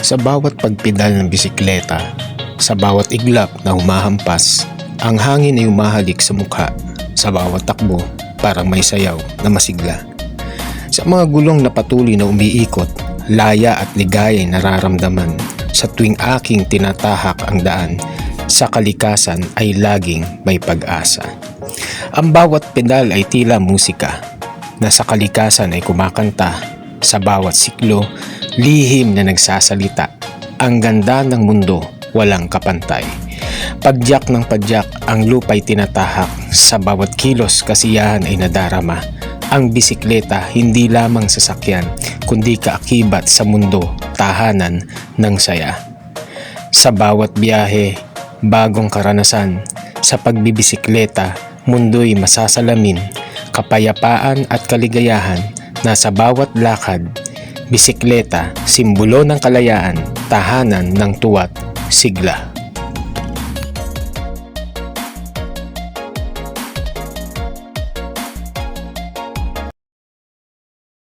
Sa bawat pagpedal ng bisikleta, sa bawat iglap na humahampas, ang hangin ay umahalik sa mukha. Sa bawat takbo, parang may sayaw na masigla. Sa mga gulong na patuloy na umiikot, laya at ligaya ay nararamdaman. Sa tuwing aking tinatahak ang daan, sa kalikasan ay laging may pag-asa. Ang bawat pedal ay tila musika, na sa kalikasan ay kumakanta. Sa bawat siklo, lihim na nagsasalita. Ang ganda ng mundo, walang kapantay. Padyak ng padyak, ang lupa'y tinatahak. Sa bawat kilos, kasiyahan ay nadarama. Ang bisikleta, hindi lamang sasakyan, kundi kaakibat sa mundo, tahanan ng saya. Sa bawat biyahe, bagong karanasan. Sa pagbibisikleta, mundo'y masasalamin. Kapayapaan at kaligayahan, nasa bawat lakad. Bisikleta, simbolo ng kalayaan, tahanan ng tuwa't sigla.